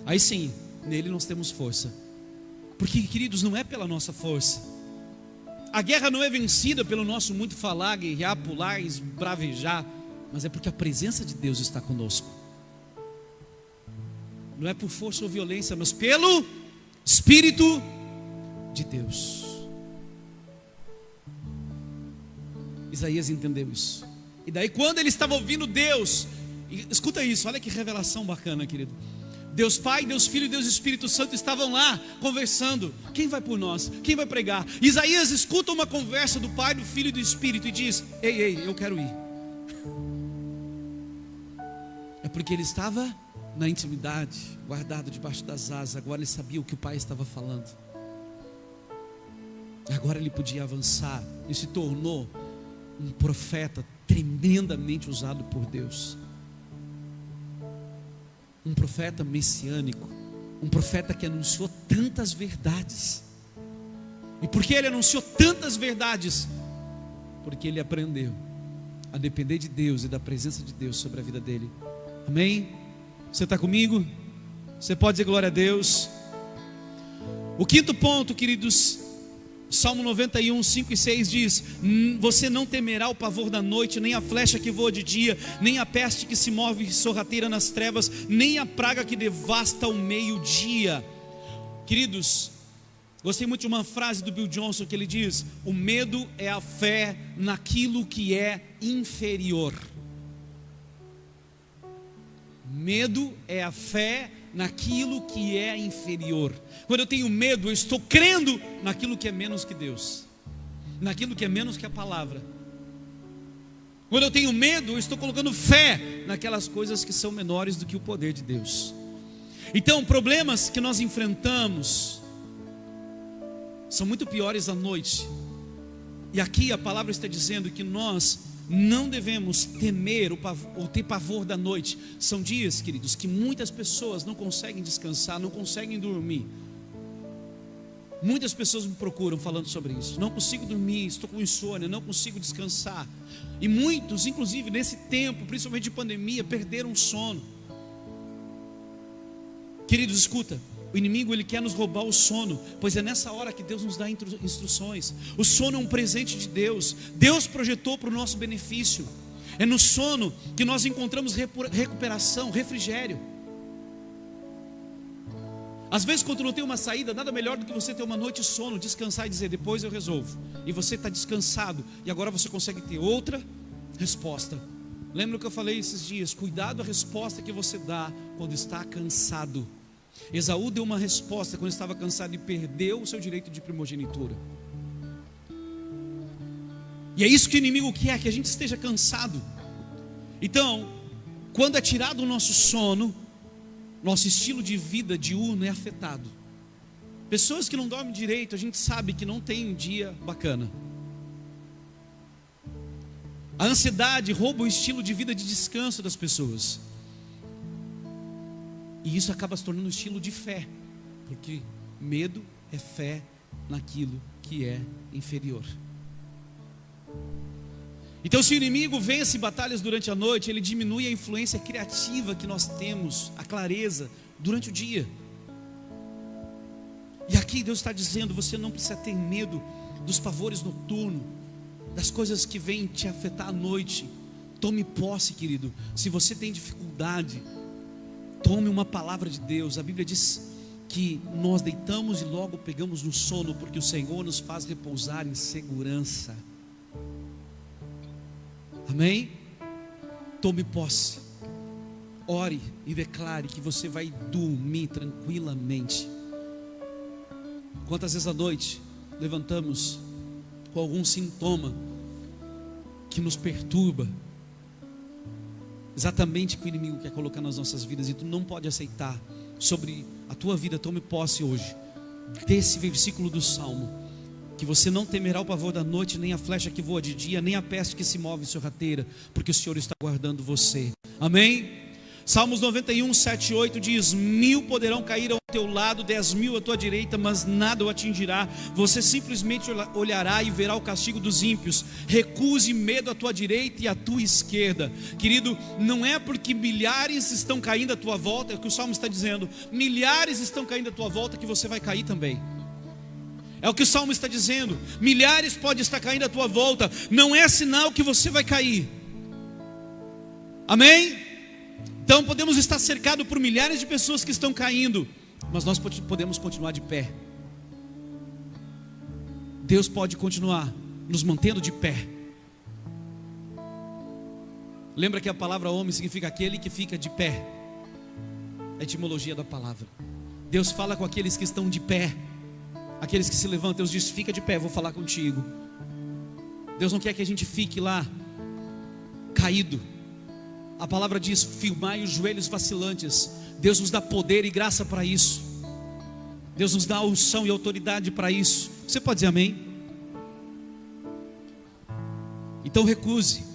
[SPEAKER 1] Aí sim, nele nós temos força. Porque, queridos, não é pela nossa força. A guerra não é vencida pelo nosso muito falar, guerrear, pular, esbravejar, mas é porque a presença de Deus está conosco. Não é por força ou violência, mas pelo Espírito de Deus. Isaías entendeu isso. E daí quando ele estava ouvindo Deus, escuta isso, olha que revelação bacana, querido. Deus Pai, Deus Filho e Deus Espírito Santo estavam lá conversando. Quem vai por nós? Quem vai pregar? Isaías escuta uma conversa do Pai, do Filho e do Espírito e diz: ei, eu quero ir. É porque ele estava na intimidade, guardado debaixo das asas. Agora ele sabia o que o Pai estava falando. Agora ele podia avançar e se tornou um profeta tremendamente usado por Deus. Um profeta messiânico, um profeta que anunciou tantas verdades. E por que ele anunciou tantas verdades? Porque ele aprendeu a depender de Deus e da presença de Deus sobre a vida dele. Amém? Você está comigo? Você pode dizer glória a Deus? O quinto ponto, queridos, Salmo 91, 5 e 6 diz: você não temerá o pavor da noite, nem a flecha que voa de dia, nem a peste que se move sorrateira nas trevas, nem a praga que devasta ao meio-dia. Queridos, gostei muito de uma frase do Bill Johnson que ele diz: o medo é a fé naquilo que é inferior. Medo é a fé naquilo que é inferior. Quando eu tenho medo, eu estou crendo naquilo que é menos que Deus, naquilo que é menos que a palavra. Quando eu tenho medo, eu estou colocando fé naquelas coisas que são menores do que o poder de Deus. Então, problemas que nós enfrentamos são muito piores à noite. E aqui a palavra está dizendo que nós não devemos temer ou ter pavor da noite. São dias, queridos, que muitas pessoas não conseguem descansar, não conseguem dormir. Muitas pessoas me procuram falando sobre isso. Não consigo dormir, estou com insônia, não consigo descansar. E muitos, inclusive nesse tempo, principalmente de pandemia, perderam o sono. Queridos, escuta. O inimigo, ele quer nos roubar o sono, pois é nessa hora que Deus nos dá instruções. O sono é um presente de Deus. Deus projetou para o nosso benefício. É no sono que nós encontramos recuperação, refrigério. Às vezes, quando não tem uma saída, nada melhor do que você ter uma noite de sono, descansar e dizer: depois eu resolvo. E você está descansado, e agora você consegue ter outra resposta. Lembra o que eu falei esses dias? Cuidado a resposta que você dá quando está cansado. Esaú deu uma resposta quando estava cansado e perdeu o seu direito de primogenitura. E é isso que o inimigo quer, que a gente esteja cansado. Então, quando é tirado o nosso sono, nosso estilo de vida diurno é afetado. Pessoas que não dormem direito, a gente sabe que não tem um dia bacana. A ansiedade rouba o estilo de vida de descanso das pessoas. E isso acaba se tornando um estilo de fé, porque medo é fé naquilo que é inferior. Então, se o inimigo vence batalhas durante a noite, ele diminui a influência criativa que nós temos, a clareza durante o dia. E aqui Deus está dizendo: você não precisa ter medo dos pavores noturnos, das coisas que vêm te afetar à noite. Tome posse, querido. Se você tem dificuldade, Tome uma palavra de Deus. A Bíblia diz que nós deitamos e logo pegamos no sono, porque o Senhor nos faz repousar em segurança. Amém? Tome posse, ore e declare que você vai dormir tranquilamente. Quantas vezes à noite levantamos com algum sintoma que nos perturba, exatamente o que o inimigo quer colocar nas nossas vidas, e tu não pode aceitar sobre a tua vida. Tome posse hoje desse versículo do Salmo, que você não temerá o pavor da noite, nem a flecha que voa de dia, nem a peste que se move sorrateira, porque o Senhor está guardando você. Amém? Salmos 91, 7 e 8 diz: 1000 poderão cair ao teu lado, 10.000 à tua direita, mas nada o atingirá. Você simplesmente olhará e verá o castigo dos ímpios. Recuse medo à tua direita e à tua esquerda. Querido, não é porque milhares estão caindo à tua volta, é o que o Salmo está dizendo, milhares estão caindo à tua volta, que você vai cair também. É o que o Salmo está dizendo, milhares podem estar caindo à tua volta, não é sinal que você vai cair. Amém? Então podemos estar cercados por milhares de pessoas que estão caindo, mas nós podemos continuar de pé. Deus pode continuar nos mantendo de pé. Lembra que a palavra homem significa aquele que fica de pé. A etimologia da palavra. Deus fala com aqueles que estão de pé, aqueles que se levantam. Deus diz: fica de pé, vou falar contigo. Deus não quer que a gente fique lá caído. A palavra diz: firmai os joelhos vacilantes. Deus nos dá poder e graça para isso. Deus nos dá unção e autoridade para isso. Você pode dizer amém? Então recuse.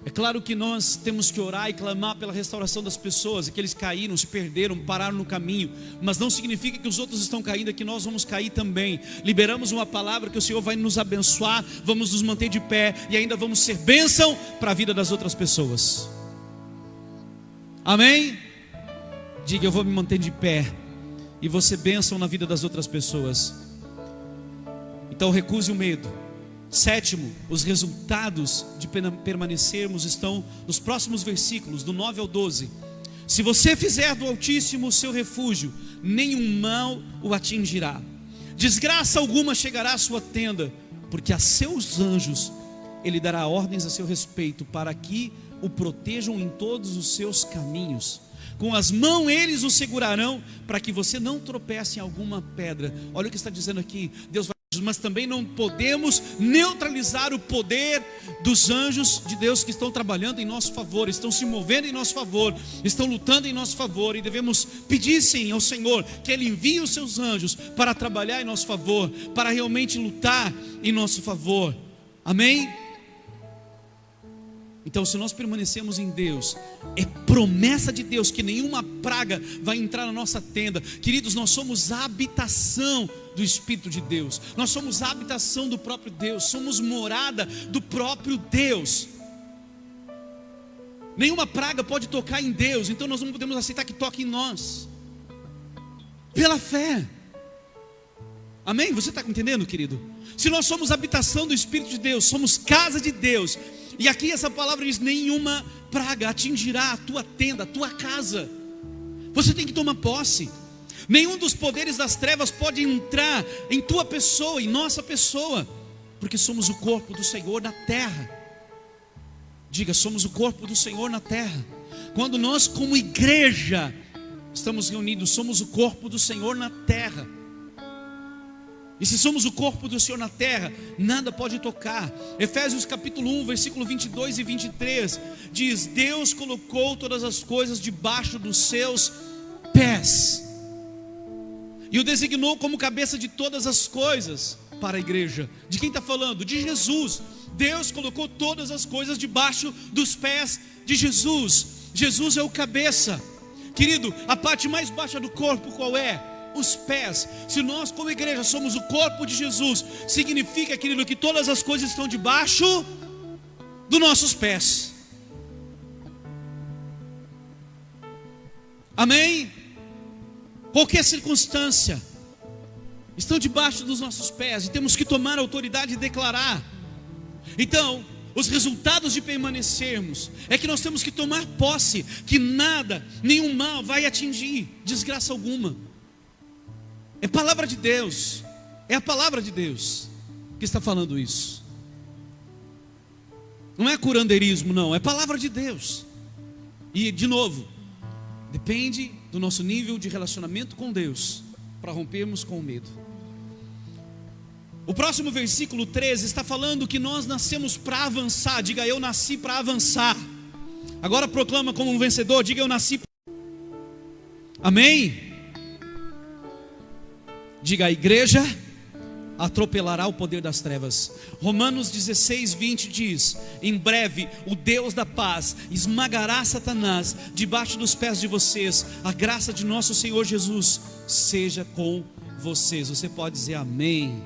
[SPEAKER 1] É claro que nós temos que orar e clamar pela restauração das pessoas, aqueles que caíram, se perderam, pararam no caminho, mas não significa que os outros estão caindo, é que nós vamos cair também. Liberamos uma palavra que o Senhor vai nos abençoar, vamos nos manter de pé e ainda vamos ser bênção para a vida das outras pessoas. Amém? Diga: eu vou me manter de pé e vou ser bênção na vida das outras pessoas. Então recuse o medo. Sétimo, os resultados de permanecermos estão nos próximos versículos, do 9 ao 12. Se você fizer do Altíssimo o seu refúgio, nenhum mal o atingirá. Desgraça alguma chegará à sua tenda, porque a seus anjos ele dará ordens a seu respeito, para que o protejam em todos os seus caminhos. Com as mãos eles o segurarão, para que você não tropece em alguma pedra. Olha o que está dizendo aqui. Deus vai, mas também não podemos neutralizar o poder dos anjos de Deus que estão trabalhando em nosso favor, estão se movendo em nosso favor, estão lutando em nosso favor, e devemos pedir sim ao Senhor que Ele envie os seus anjos para trabalhar em nosso favor, para realmente lutar em nosso favor. Amém? Então, se nós permanecemos em Deus, é promessa de Deus que nenhuma praga vai entrar na nossa tenda. Queridos, nós somos a habitação do Espírito de Deus, nós somos a habitação do próprio Deus, somos morada do próprio Deus. Nenhuma praga pode tocar em Deus, então nós não podemos aceitar que toque em nós, pela fé. Amém? Você está entendendo, querido? Se nós somos a habitação do Espírito de Deus, somos casa de Deus. E aqui essa palavra diz: nenhuma praga atingirá a tua tenda, a tua casa. Você tem que tomar posse. Nenhum dos poderes das trevas pode entrar em tua pessoa, em nossa pessoa, porque somos o corpo do Senhor na terra. Diga: somos o corpo do Senhor na terra. Quando nós como igreja estamos reunidos, somos o corpo do Senhor na terra. E se somos o corpo do Senhor na terra, nada pode tocar. Efésios capítulo 1, versículo 22 e 23 diz: Deus colocou todas as coisas debaixo dos seus pés e o designou como cabeça de todas as coisas para a igreja. De quem está falando? De Jesus. Deus colocou todas as coisas debaixo dos pés de Jesus. Jesus é o cabeça. Querido, a parte mais baixa do corpo qual é? Os pés. Se nós como igreja somos o corpo de Jesus, significa, querido, que todas as coisas estão debaixo dos nossos pés. Amém? Qualquer circunstância estão debaixo dos nossos pés, e temos que tomar autoridade e declarar. Então, os resultados de permanecermos é que nós temos que tomar posse que nada, nenhum mal vai atingir, desgraça alguma. É palavra de Deus, é a palavra de Deus que está falando isso. Não é curandeirismo, não, é palavra de Deus. E de novo, depende do nosso nível de relacionamento com Deus para rompermos com o medo. O próximo versículo 13 está falando que nós nascemos para avançar. Diga: eu nasci para avançar. Agora proclama como um vencedor. Diga: eu nasci. Amém? Diga: a igreja atropelará o poder das trevas. Romanos 16, 20 diz: em breve o Deus da paz esmagará Satanás debaixo dos pés de vocês. A graça de nosso Senhor Jesus seja com vocês. Você pode dizer amém,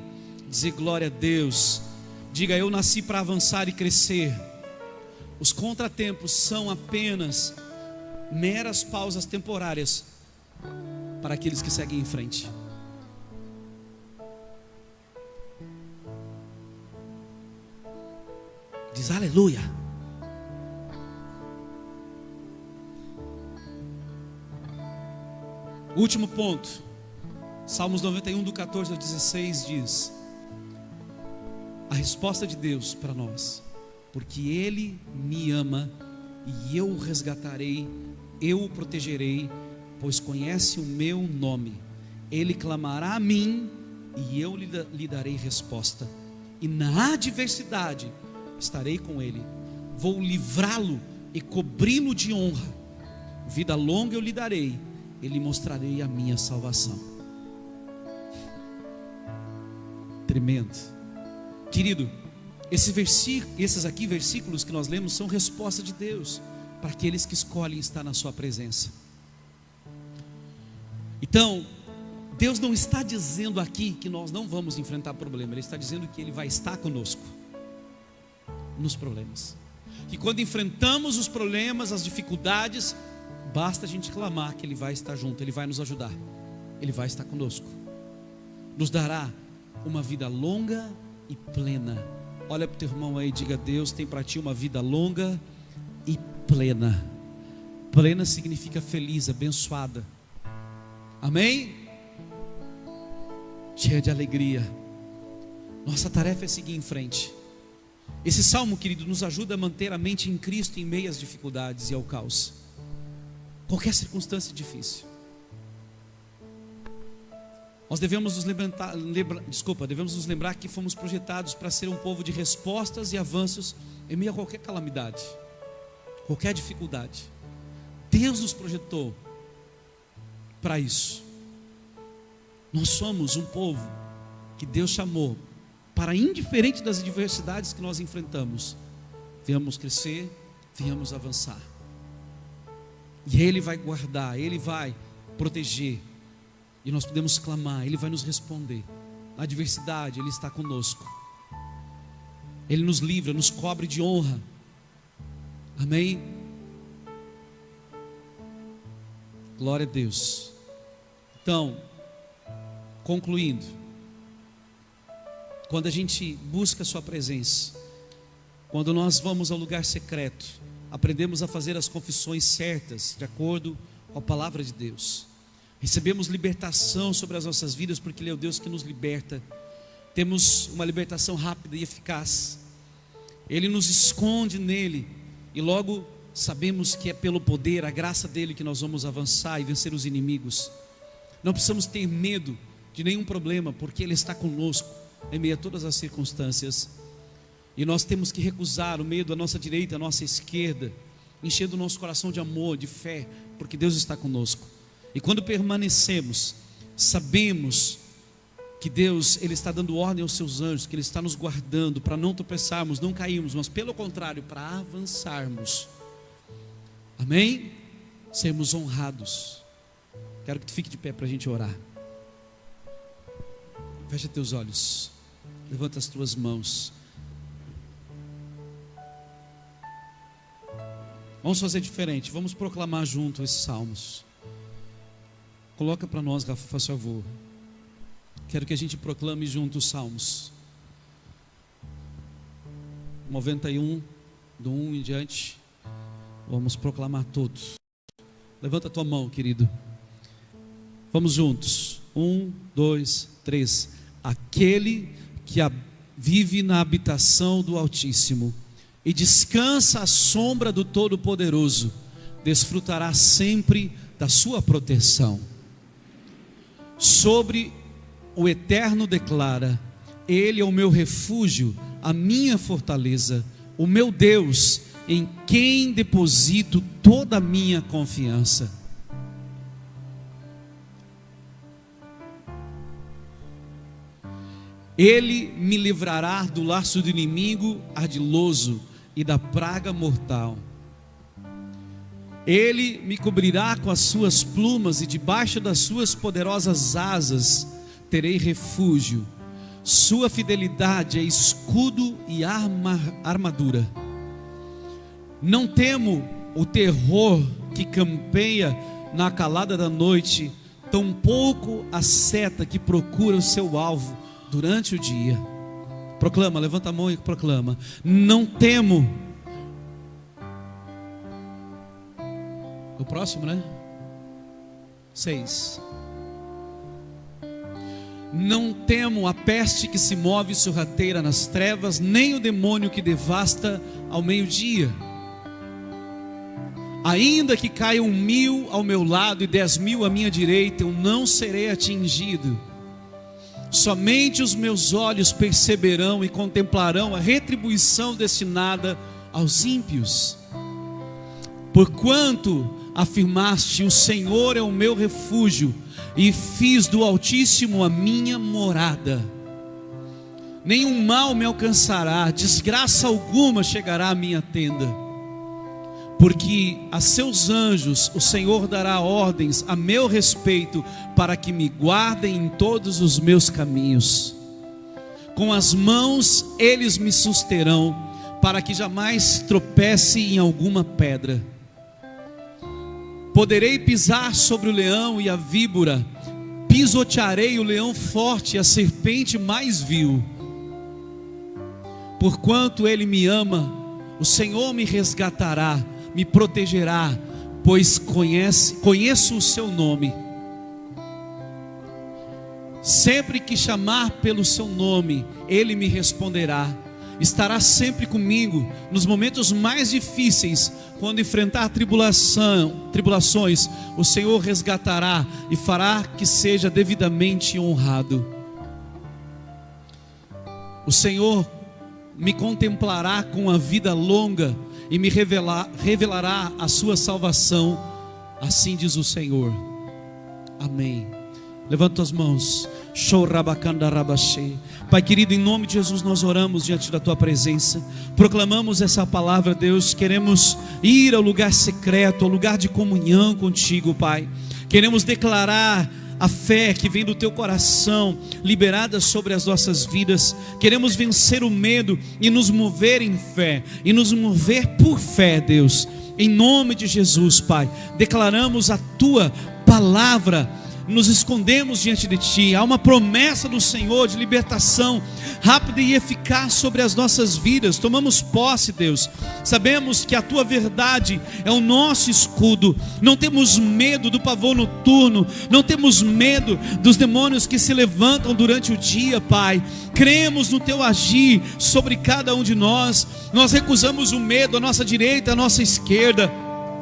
[SPEAKER 1] dizer glória a Deus. Diga: eu nasci para avançar e crescer. Os contratempos são apenas meras pausas temporárias para aqueles que seguem em frente. Diz aleluia. Último ponto, Salmos 91 do 14 ao 16 diz: a resposta de Deus para nós: porque Ele me ama e eu o resgatarei, eu o protegerei, pois conhece o meu nome. Ele clamará a mim e eu lhe darei resposta, e na adversidade estarei com ele, vou livrá-lo e cobri-lo de honra, vida longa eu lhe darei, e lhe mostrarei a minha salvação. Tremendo, querido. Esses aqui versículos que nós lemos são resposta de Deus para aqueles que escolhem estar na sua presença. Então, Deus não está dizendo aqui que nós não vamos enfrentar problema, Ele está dizendo que Ele vai estar conosco nos problemas, que quando enfrentamos os problemas, as dificuldades, basta a gente clamar que Ele vai estar junto, Ele vai nos ajudar, Ele vai estar conosco, nos dará uma vida longa e plena. Olha para o teu irmão aí e diga: Deus tem para ti uma vida longa e plena. Plena significa feliz, abençoada. Amém? Cheia de alegria. Nossa tarefa é seguir em frente. Esse salmo, querido, nos ajuda a manter a mente em Cristo em meio às dificuldades e ao caos, qualquer circunstância difícil. Nós devemos nos lembrar que fomos projetados para ser um povo de respostas e avanços em meio a qualquer calamidade, qualquer dificuldade. Deus nos projetou para isso. Nós somos um povo que Deus chamou para, indiferente das adversidades que nós enfrentamos, venhamos crescer, venhamos avançar. E Ele vai guardar, Ele vai proteger, e nós podemos clamar, Ele vai nos responder. Na adversidade Ele está conosco, Ele nos livra, nos cobre de honra. Amém? Glória a Deus. Então, concluindo, quando a gente busca a sua presença, quando nós vamos ao lugar secreto, aprendemos a fazer as confissões certas, de acordo com a palavra de Deus. Recebemos libertação sobre as nossas vidas, porque Ele é o Deus que nos liberta. Temos uma libertação rápida e eficaz. Ele nos esconde nele, e logo sabemos que é pelo poder, a graça dele, que nós vamos avançar e vencer os inimigos. Não precisamos ter medo de nenhum problema, porque Ele está conosco em meio a todas as circunstâncias. E nós temos que recusar o medo à nossa direita, à nossa esquerda, enchendo o nosso coração de amor, de fé, porque Deus está conosco. E quando permanecemos, sabemos que Deus, Ele está dando ordem aos seus anjos, que Ele está nos guardando para não tropeçarmos, não cairmos, mas pelo contrário, para avançarmos. Amém? Sermos honrados. Quero que tu fique de pé para a gente orar. Fecha teus olhos, levanta as tuas mãos. Vamos fazer diferente, vamos proclamar junto esses salmos. Coloca para nós, Rafa, faz favor. Quero que a gente proclame junto os salmos. 91, do 1 em diante, vamos proclamar todos. Levanta a tua mão, querido. Vamos juntos. 1, 2, 3. Aquele que vive na habitação do Altíssimo e descansa à sombra do Todo-Poderoso, desfrutará sempre da sua proteção. Sobre o Eterno declara: Ele é o meu refúgio, a minha fortaleza, o meu Deus, em quem deposito toda a minha confiança. Ele me livrará do laço do inimigo ardiloso e da praga mortal. Ele me cobrirá com as suas plumas e debaixo das suas poderosas asas terei refúgio. Sua fidelidade é escudo e armadura. Não temo o terror que campeia na calada da noite, tampouco a seta que procura o seu alvo durante o dia. Proclama, levanta a mão e proclama: não temo. O próximo, né? 6. Não temo a peste que se move sorrateira nas trevas, nem o demônio que devasta ao meio-dia. Ainda que caiam 1000 ao meu lado e 10.000 à minha direita, eu não serei atingido. Somente os meus olhos perceberão e contemplarão a retribuição destinada aos ímpios. Porquanto afirmaste: o Senhor é o meu refúgio, e fiz do Altíssimo a minha morada. Nenhum mal me alcançará, desgraça alguma chegará à minha tenda. Porque a seus anjos o Senhor dará ordens a meu respeito, para que me guardem em todos os meus caminhos. Com as mãos eles me susterão, para que jamais tropece em alguma pedra. Poderei pisar sobre o leão e a víbora, pisotearei o leão forte e a serpente mais vil. Porquanto ele me ama, o Senhor me resgatará, me protegerá, pois conheço o seu nome. Sempre que chamar pelo seu nome, ele me responderá. Estará sempre comigo nos momentos mais difíceis. Quando enfrentar tribulações, o Senhor resgatará e fará que seja devidamente honrado. O Senhor me contemplará com a vida longa e me revelará a sua salvação. Assim diz o Senhor. Amém. Levanta as mãos. Pai querido, em nome de Jesus nós oramos diante da tua presença, proclamamos essa palavra, Deus. Queremos ir ao lugar secreto, ao lugar de comunhão contigo, Pai. Queremos declarar a fé que vem do teu coração, liberada sobre as nossas vidas. Queremos vencer o medo e nos mover em fé, e nos mover por fé, Deus. Em nome de Jesus, Pai, declaramos a tua palavra. Nos escondemos diante de ti. Há uma promessa do Senhor de libertação rápida e eficaz sobre as nossas vidas. Tomamos posse, Deus. Sabemos que a tua verdade é o nosso escudo. Não temos medo do pavor noturno, não temos medo dos demônios que se levantam durante o dia, Pai. Cremos no teu agir sobre cada um de nós. Nós recusamos o medo à nossa direita, à nossa esquerda,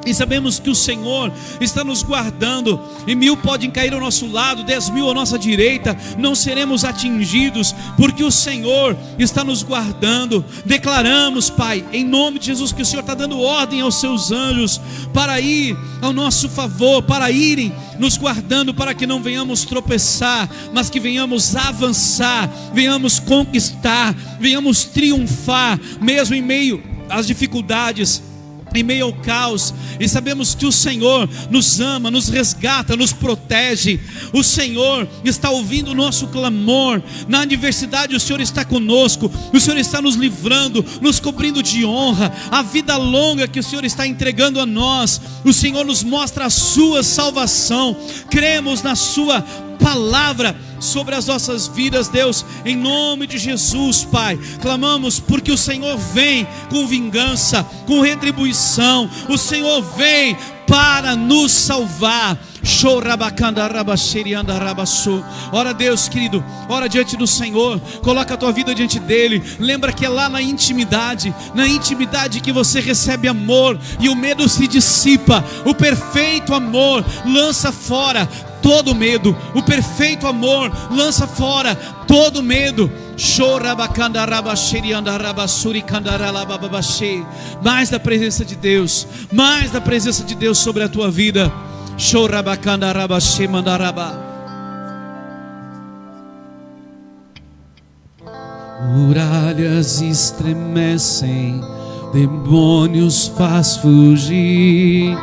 [SPEAKER 1] e sabemos que o Senhor está nos guardando. E 1000 podem cair ao nosso lado, 10.000 à nossa direita, não seremos atingidos, porque o Senhor está nos guardando. Declaramos, Pai, em nome de Jesus, que o Senhor está dando ordem aos seus anjos para ir ao nosso favor, para irem nos guardando, para que não venhamos tropeçar, mas que venhamos avançar, venhamos conquistar, venhamos triunfar, mesmo em meio às dificuldades, em meio ao caos. E sabemos que o Senhor nos ama, nos resgata, nos protege. O Senhor está ouvindo o nosso clamor. Na adversidade o Senhor está conosco. O Senhor está nos livrando, nos cobrindo de honra. A vida longa que o Senhor está entregando a nós, o Senhor nos mostra a sua salvação. Cremos na sua palavra sobre as nossas vidas, Deus, em nome de Jesus, Pai. Clamamos porque o Senhor vem com vingança, com retribuição. O Senhor vem para nos salvar. Ora, Deus querido, ora diante do Senhor, coloca a tua vida diante dele. Lembra que é lá na intimidade que você recebe amor e o medo se dissipa. O perfeito amor lança fora todo medo. O perfeito amor lança fora todo medo. Mais da presença de Deus, mais da presença de Deus sobre a tua vida. Muralhas estremecem, demônios faz fugir,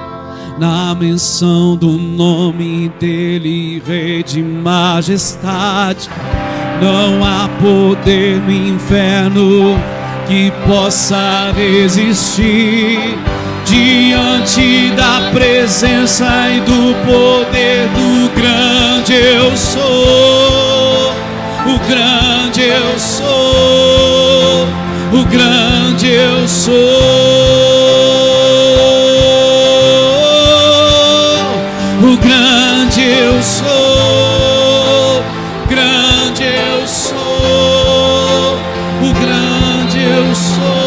[SPEAKER 1] na menção do nome dele, Rei de majestade. Não há poder no inferno que possa resistir diante da presença e do poder do grande eu sou. O grande eu sou, o grande eu sou, o grande eu sou, grande eu sou, o grande eu sou.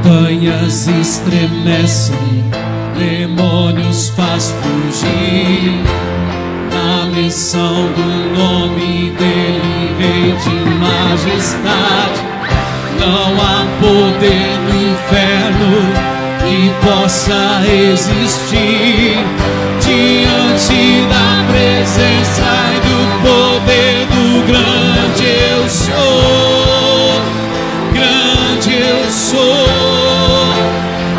[SPEAKER 1] Montanhas estremecem, demônios faz fugir, na menção do nome dele, Rei de majestade. Não há poder no inferno que possa resistir diante da presença e do poder do grande eu sou, grande eu sou,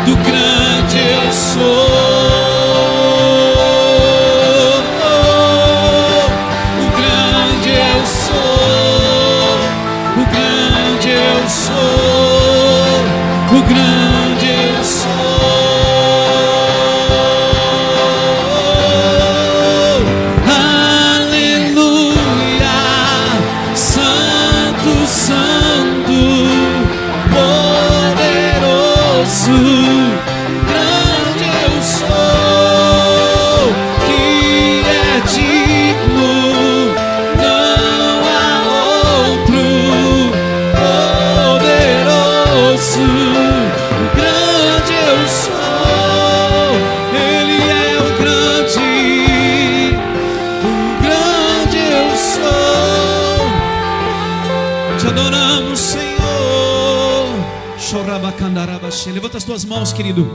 [SPEAKER 1] do grande eu sou, o grande eu sou, o grande eu sou, o grande eu sou. Levanta as tuas mãos, querido.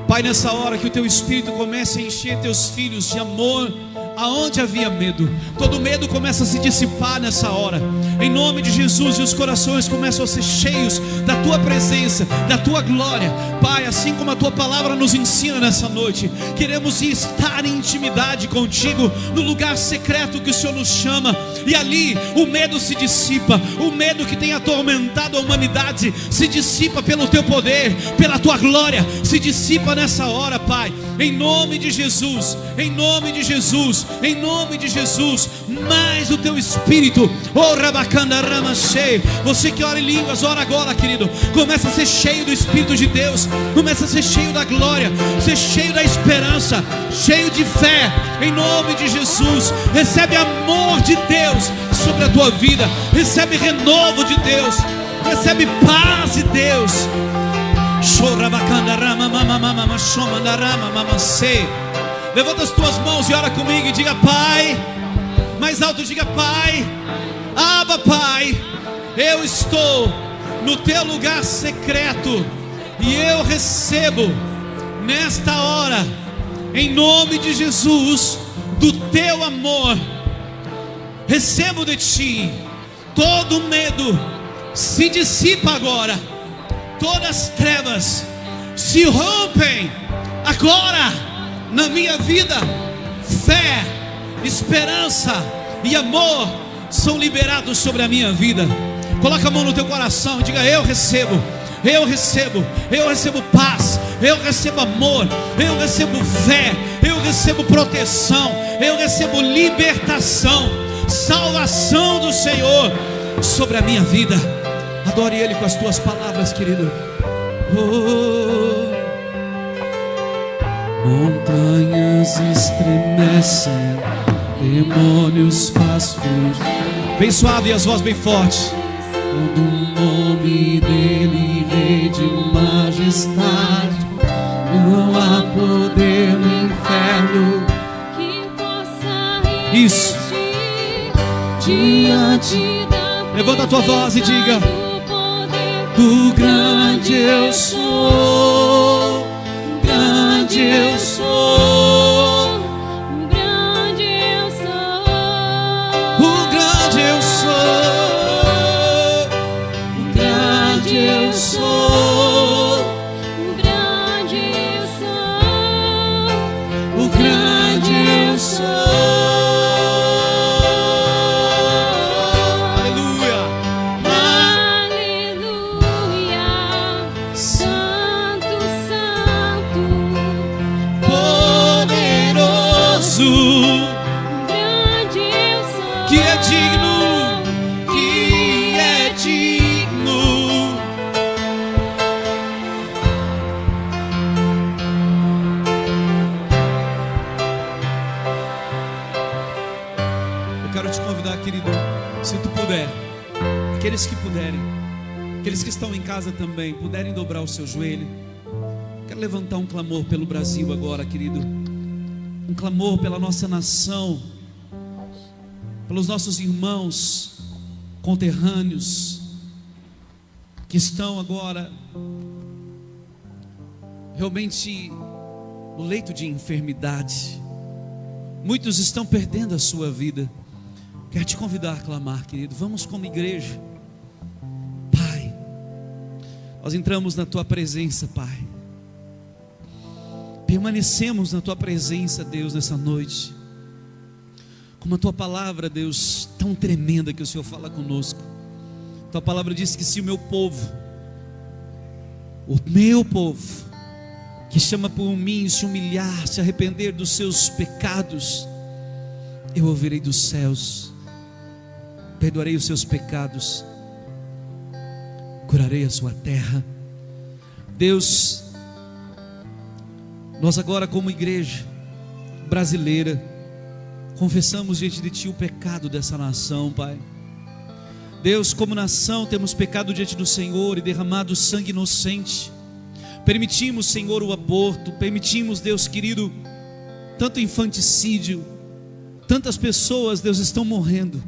[SPEAKER 1] Pai, nessa hora que o teu Espírito comece a encher teus filhos de amor. Aonde havia medo, todo medo começa a se dissipar nessa hora, em nome de Jesus. E os corações começam a ser cheios da tua presença, da tua glória. Pai, assim como a tua palavra nos ensina nessa noite, queremos estar em intimidade contigo, no lugar secreto que o Senhor nos chama. E ali o medo se dissipa, o medo que tem atormentado a humanidade se dissipa pelo teu poder, pela tua glória, se dissipa nessa hora, Pai, em nome de Jesus, em nome de Jesus, em nome de Jesus. Mais o teu Espírito, oh Rabacanda Ramachei. Você que ora em línguas, ora agora, querido. Começa a ser cheio do Espírito de Deus, começa a ser cheio da glória, ser cheio da esperança, cheio de fé, em nome de Jesus. Recebe amor de Deus sobre a tua vida, recebe renovo de Deus, recebe paz de Deus. Levanta as tuas mãos e ora comigo e diga: Pai, Mais alto, diga: Pai, Abba, Pai, eu estou no teu lugar secreto e eu recebo nesta hora, em nome de Jesus, do teu amor. Recebo de ti. Todo medo se dissipa agora. Todas as trevas se rompem agora na minha vida. Fé, esperança e amor são liberados sobre a minha vida. Coloca a mão no teu coração e diga: eu recebo, eu recebo, eu recebo paz, eu recebo amor, eu recebo fé, eu recebo proteção, eu recebo libertação, salvação do Senhor sobre a minha vida. Adore Ele com as tuas palavras, querido. Montanhas estremecem, demônios faz fugir. Bem suave e as vozes bem fortes. Todo o nome dele, Rei de majestade, não há poder no inferno que possa resistir. Isso. Diante da levanta a tua voz e diga: do grande eu sou, grande eu sou, grande eu sou, o grande eu sou, o grande eu sou, o grande eu sou, o grande eu sou. Que é digno, que é digno. Eu quero te convidar, querido, se tu puder, aqueles que puderem, aqueles que estão em casa também, puderem dobrar o seu joelho. Quero levantar um clamor pelo Brasil agora, querido. Um clamor pela nossa nação, pelos nossos irmãos conterrâneos que estão agora realmente no leito de enfermidade. Muitos estão perdendo a sua vida. Quero te convidar a clamar, querido. Vamos como igreja. Pai, nós entramos na tua presença, Pai. Permanecemos na tua presença, Deus, nessa noite. Como a tua palavra, Deus, tão tremenda que o Senhor fala conosco. Tua palavra diz que se o meu povo, que chama por mim, se humilhar, se arrepender dos seus pecados, eu ouvirei dos céus, perdoarei os seus pecados, curarei a sua terra. Deus, nós agora como igreja brasileira, confessamos diante de Ti o pecado dessa nação, Pai. Deus, como nação temos pecado diante do Senhor e derramado sangue inocente. Permitimos, Senhor, o aborto, permitimos, Deus querido, tanto infanticídio. Tantas pessoas, Deus, estão morrendo,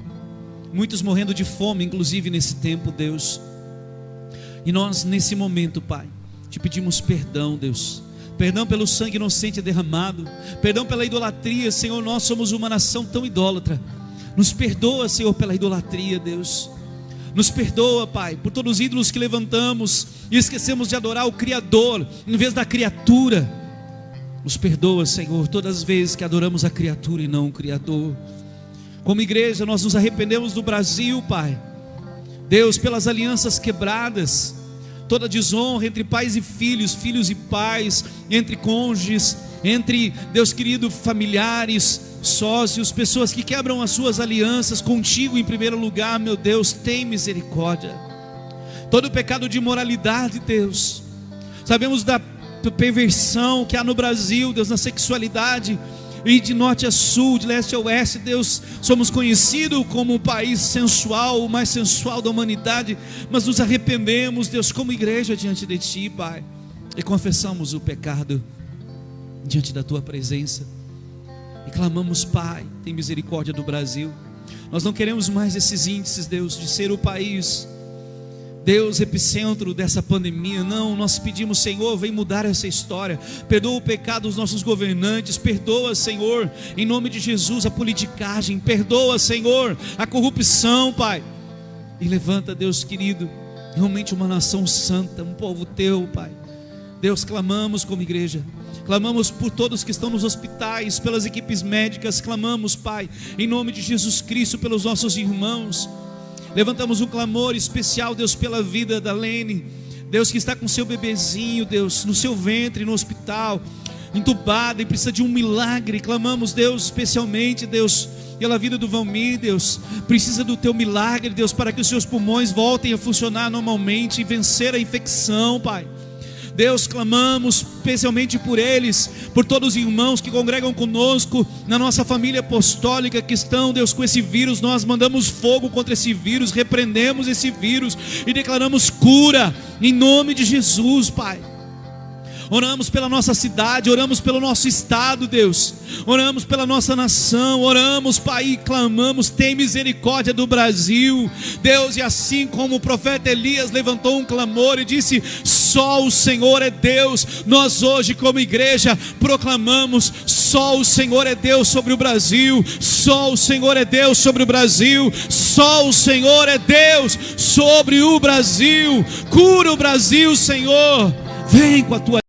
[SPEAKER 1] muitos morrendo de fome, inclusive nesse tempo, Deus. E nós nesse momento, Pai, te pedimos perdão, Deus. Perdão pelo sangue inocente derramado, perdão pela idolatria, Senhor. Nós somos uma nação tão idólatra. Nos perdoa, Senhor, pela idolatria, Deus. Nos perdoa, Pai, por todos os ídolos que levantamos e esquecemos de adorar o Criador em vez da criatura. Nos perdoa, Senhor, todas as vezes que adoramos a criatura e não o Criador. Como igreja nós nos arrependemos do Brasil, Pai. Deus, pelas alianças quebradas, toda desonra entre pais e filhos, filhos e pais, entre cônjuges, entre, Deus querido, familiares, sócios, pessoas que quebram as suas alianças contigo em primeiro lugar, meu Deus, tem misericórdia. Todo o pecado de imoralidade, Deus, sabemos da perversão que há no Brasil, Deus, na sexualidade, e de norte a sul, de leste a oeste, Deus, somos conhecidos como um país sensual, o mais sensual da humanidade, mas nos arrependemos, Deus, como igreja diante de Ti, Pai, e confessamos o pecado diante da Tua presença. E clamamos, Pai, tem misericórdia do Brasil. Nós não queremos mais esses índices, Deus, de ser o país, Deus, epicentro dessa pandemia. Não, nós pedimos, Senhor, vem mudar essa história. Perdoa o pecado dos nossos governantes. Perdoa, Senhor, em nome de Jesus, a politicagem. Perdoa, Senhor, a corrupção, Pai. E levanta, Deus querido, realmente uma nação santa, um povo teu, Pai. Deus, clamamos como igreja, clamamos por todos que estão nos hospitais, pelas equipes médicas. Clamamos, Pai, em nome de Jesus Cristo, pelos nossos irmãos. Levantamos um clamor especial, Deus, pela vida da Lene, Deus, que está com seu bebezinho, Deus, no seu ventre, no hospital, entubada e precisa de um milagre. Clamamos, Deus, especialmente, Deus, pela vida do Valmir, Deus, precisa do teu milagre, Deus, para que os seus pulmões voltem a funcionar normalmente e vencer a infecção, Pai. Deus, clamamos especialmente por eles, por todos os irmãos que congregam conosco, na nossa família apostólica, que estão, Deus, com esse vírus. Nós mandamos fogo contra esse vírus, repreendemos esse vírus e declaramos cura, em nome de Jesus, Pai. Oramos pela nossa cidade, oramos pelo nosso estado, Deus, oramos pela nossa nação, oramos, Pai, e clamamos, tem misericórdia do Brasil, Deus. E assim como o profeta Elias levantou um clamor e disse, só o Senhor é Deus, nós hoje como igreja proclamamos, só o Senhor é Deus sobre o Brasil, só o Senhor é Deus sobre o Brasil, só o Senhor é Deus sobre o Brasil. Cura o Brasil, Senhor, vem com a tua